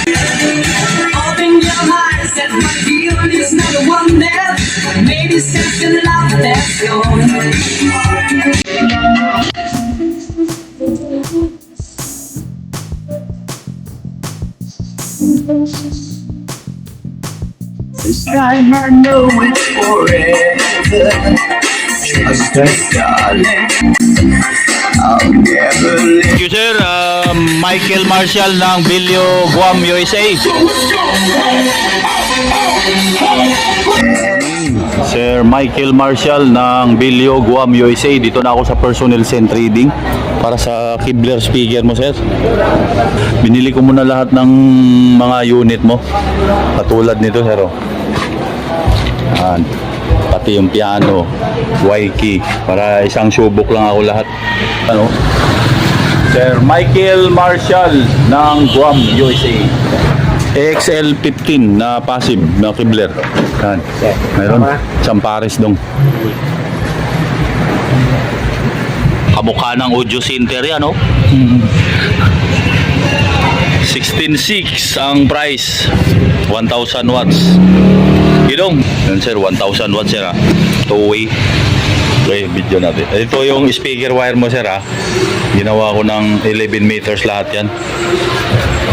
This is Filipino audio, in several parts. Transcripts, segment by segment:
Open your eyes, that my feeling is not the one there. Maybe sense the love that's gone. This time I know it's forever. Just us, darling. I'll never let Thank you, sir. Michael Marshall ng Bilyo, Guam, USA. Sir Michael Marshall ng Bilyo, Guam, USA. Dito na ako sa Personnel Scent Reading para sa Kibler speaker mo, sir. Binili ko muna lahat ng mga unit mo. Katulad nito, sir. Yan. Pati yung piano, Waiki. Para isang subok lang ako lahat. Ano? Sir Michael Marshall ng Guam, USA. XL15 na passive na Kibler. Yan. Mayroon. Champares dong. Kamukha ng audio center yan, no? 16.6 ang price. 1,000 watts. Gidong. Yan, sir, 1,000 watts, sir, ha? Two-way. Okay, video natin. Ito yung speaker wire mo, sir, ha? Ginawa ko ng 11 meters lahat yan.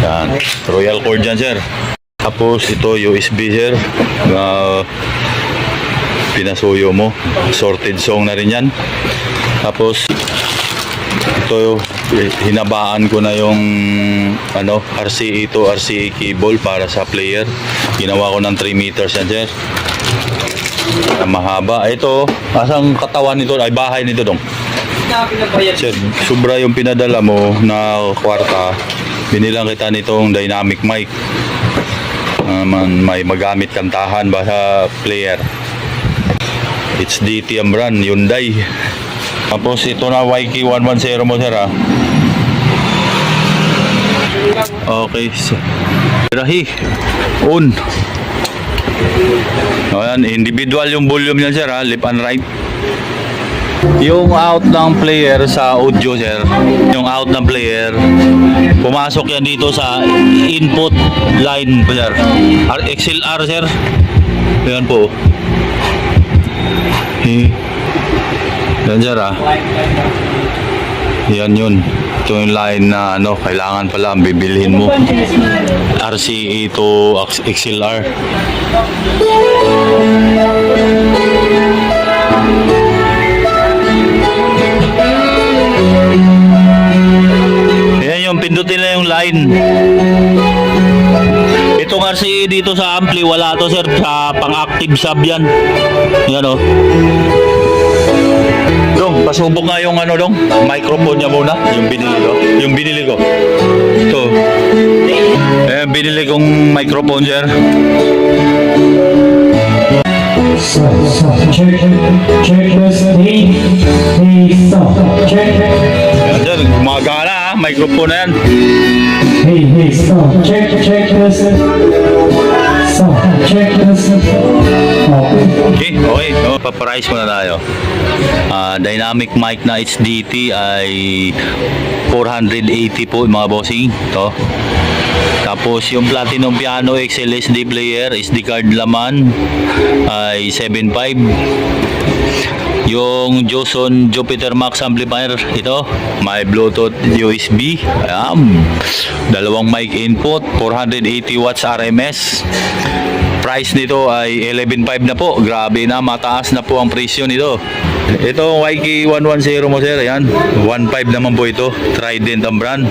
Yan. Royal cord yan, sir. Tapos ito USB, sir. Pinasuyo mo. Sorted song na rin yan. Tapos ito, hinabaan ko na yung ano, RCA to RCA cable para sa player. Ginawa ko ng 3 meters yan, sir. Na mahaba. Ito, asang katawan nito, ay bahay nito dong. Sir, sobra yung pinadala mo na kwarta. Binilang kita nitong dynamic mic. May magamit kantahan ba sa player. It's DT ang brand, Hyundai. Tapos ito na YK 110 mo, sir, ha? Okay, Rahi on. Ayan, individual yung volume niya, sir, ha? Left and right. Yung out ng player sa audio, sir, yung out ng player, pumasok yan dito sa input line, sir. XLR, sir. Ayan po. Yan, sir, ha? Yan yun. Ito yung line na ano, kailangan pala bibilhin mo. RCA to XLR. Yan yung pindutin na yung line. Itong RCA dito sa ampli, wala to, sir, sa pang-active sub yan. Yan, o. Dong, pasubok nga yung ano, dong, microphone niya muna, yung binili ko. Yung binili ko. Ito. Binili kong microphone, sir. Yan, sir, gumagana, ha, microphone na yan. Hey, stop. Check this. Stop. Check this. Okay. Paprice muna tayo. Dynamic mic na HDT ay 480 po, mga bossing. Ito. Tapos yung Platinum Piano XL SD player, SD card laman ay 7.5. Yung Joson Jupiter Max amplifier, ito, may Bluetooth USB. Ayan. Dalawang mic input, 480 watts RMS. Price nito ay 11.5 na po. Grabe na, mataas na po ang presyo nito. Ito YK 110 mo, sir. Ayan, 1.5 naman po ito. Trident ang brand.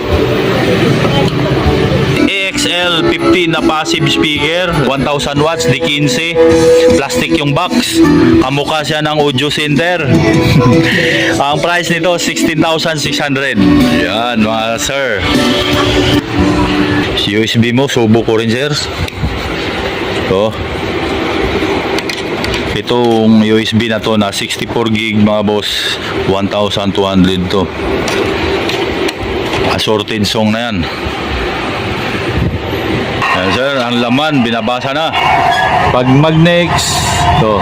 AXL 15 na passive speaker, 1,000 watts, di 15. Plastic yung box. Kamukha siya ng audio center. Ang price nito 16,600. Yan, mga sir. USB mo, subo ko rin, sir. Ito. Itong USB na to na 64 gig, mga boss, 1,200 to. Assorted song na yan. Ayan, sir, ang laman binabasa na. Pag mag-next, to.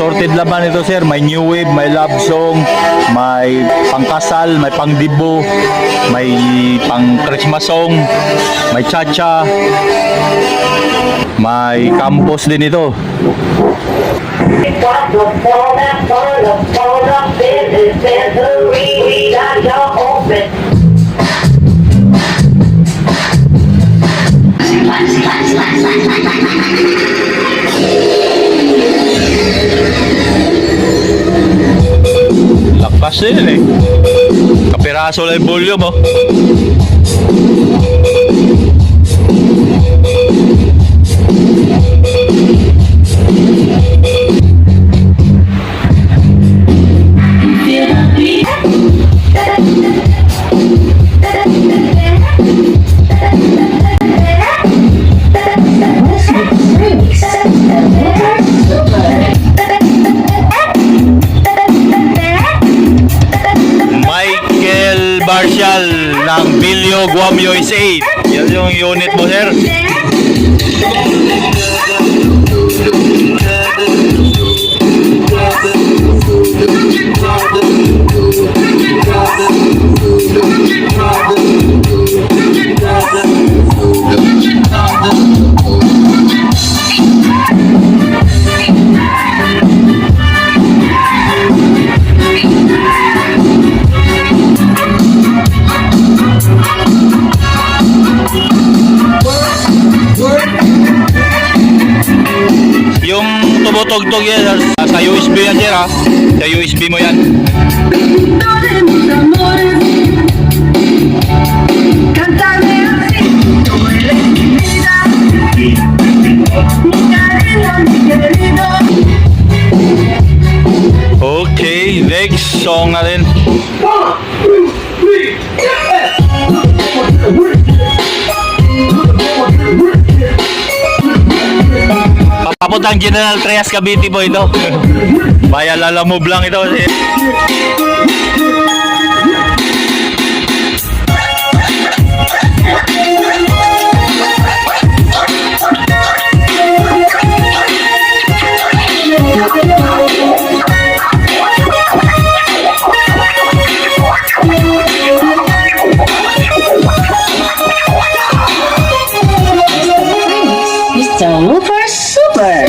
Assorted laman ito sir, may new wave, may love song, may pangkasal, may pangdibo, may pang Christmas song, may cha-cha, may campus din ito. Lakas din eh. Kapiraso lang yung volume oh. Michael Marshall ng Bilyo, Guam, USA. Yan yung unit mo sir. Yung tumutugtog yan sa USB yan sir ha. Sa USB mo yan. Okay, next song na rin. Papuntang General Trias Cavite po ito. Baya lalamove lang ito. Super Super.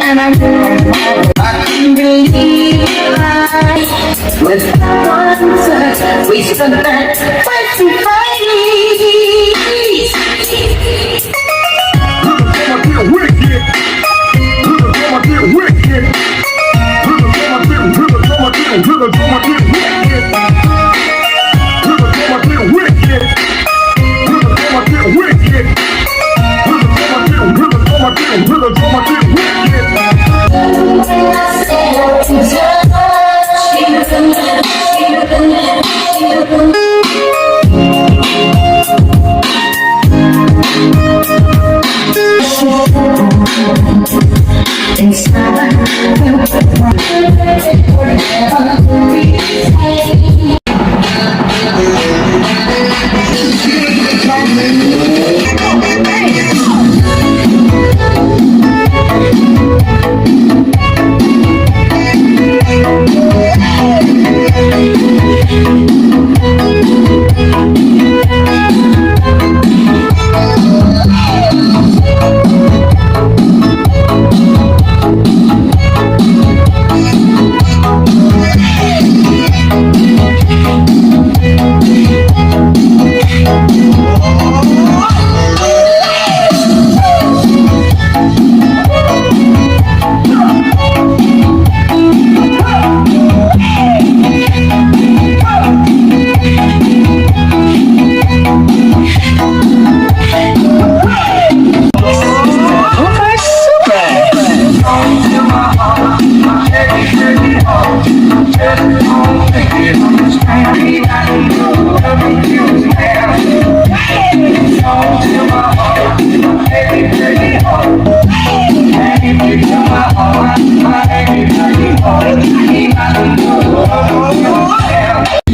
And I can believe with one touch we spent that fighting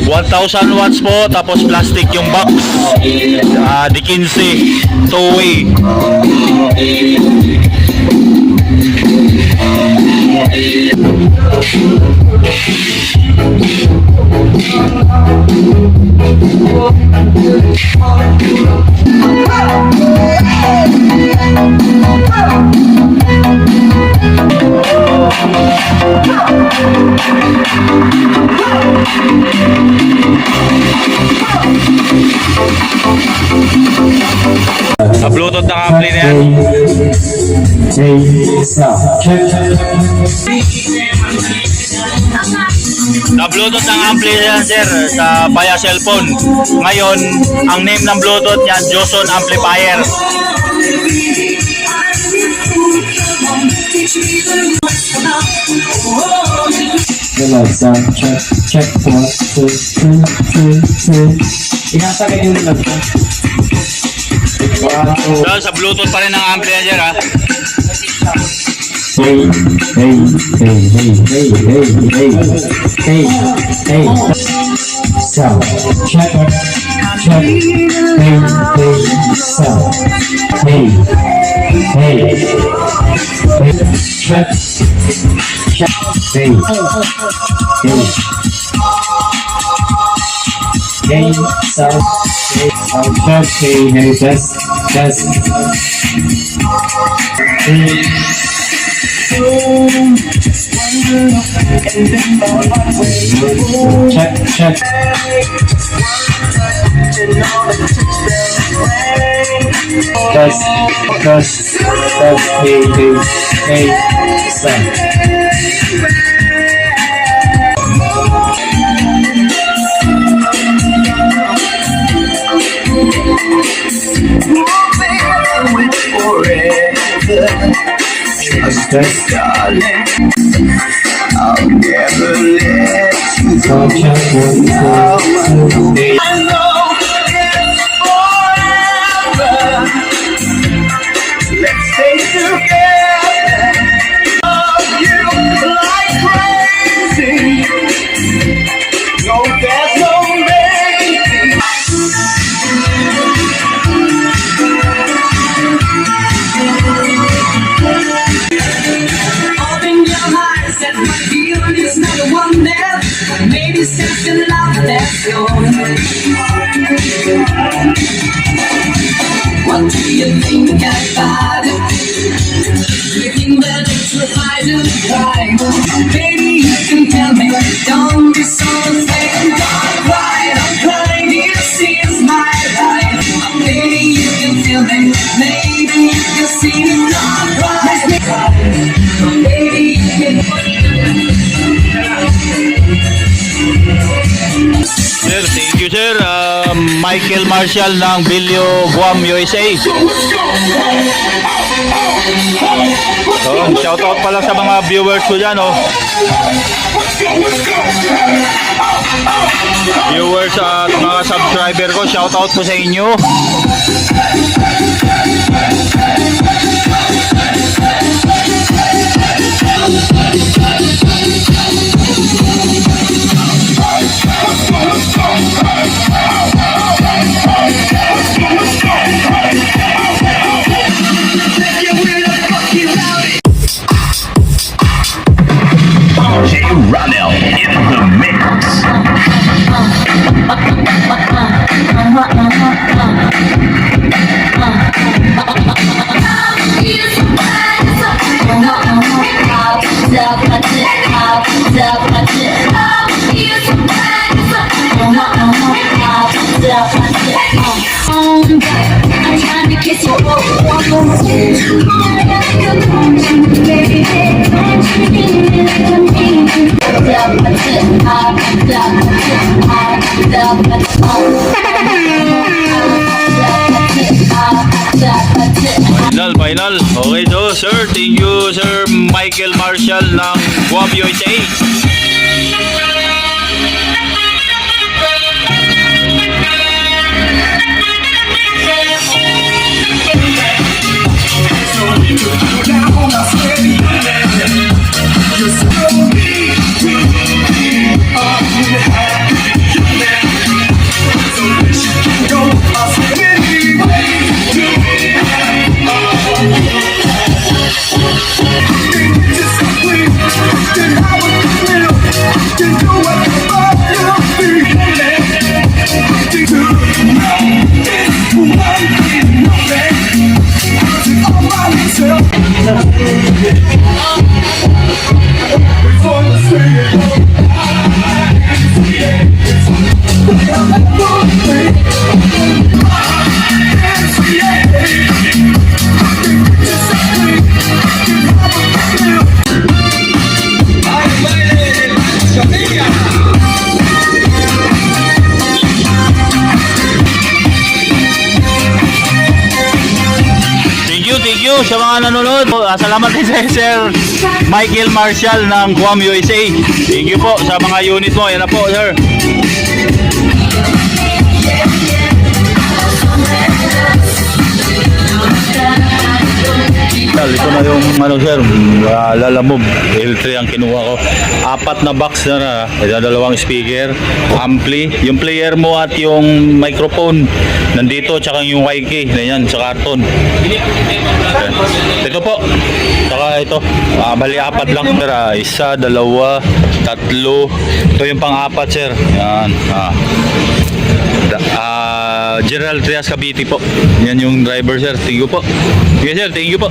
1,000 watts po, tapos plastic yung box. Di 15, two-way. Sa Bluetooth ng ampli na yan. Hey, sound check. Sa Bluetooth ng ampli na yan, sir, sa via cellphone. Ngayon, ang name ng Bluetooth yan, Joson Amplifier. Hello, sound check. Check 1, 2, 3, 3, 3. Inasagay yung lang. So, sa Bluetooth pa rin ang ampli yan, sir, ha? Hey, hey, hey, hey, hey, hey, hey, hey, hey. Sound check, check. Hey, hey, sound. Hey, hey, hey, check, check. Hey, hey. Hey, sound, hey, sound check. Hey, hey, test, test. Hey. Check, check. Test, test, test. Hey, hey, hey, sound. Test. I'll never let you Sound check. 1, 2, 3. I know it's forever. Let's stay together. Love you like crazy. No, there's no maybe. Open your eyes and my feeling is not the one there. Maybe sense the love that's yours. What do you think about it? You think that it's a fight and cry? Baby, you can tell me. Don't be so afraid. Don't cry. I'm crying. This is my life. Maybe you can feel me. Maybe you can see me. Don't cry. Maybe you can. Sir, thank you, sir. Michael Marshall ng Bilyo, Guam, USA. So, shoutout pala sa mga viewers ko dyan, oh. Viewers at mga subscriber ko, shoutout po sa inyo. Ronell in the mix. I'm trying to kiss you. Final. Okay, so sir, thank you, Sir Michael Marshall ng Guam, USA. Down on my steady. Thank you sa mga nanonood. Salamat din sa Sir Michael Marshall ng Guam, USA. Thank you po sa mga unit mo. Yan na po, sir. Ito na yung ano, sir, Lalamove L3 ang kinuha ko. 4 na box na dalawang speaker, ampli, yung player mo at yung microphone nandito, tsaka yung YK na yan sa karton. Ito po, tsaka ito, bali 4 lang, sir. 1, 2, 3. Ito yung pang-4, sir. Yan. General Trias Cavite po. Yan yung driver, sir. Thank you po. Yes, sir. Thank you po.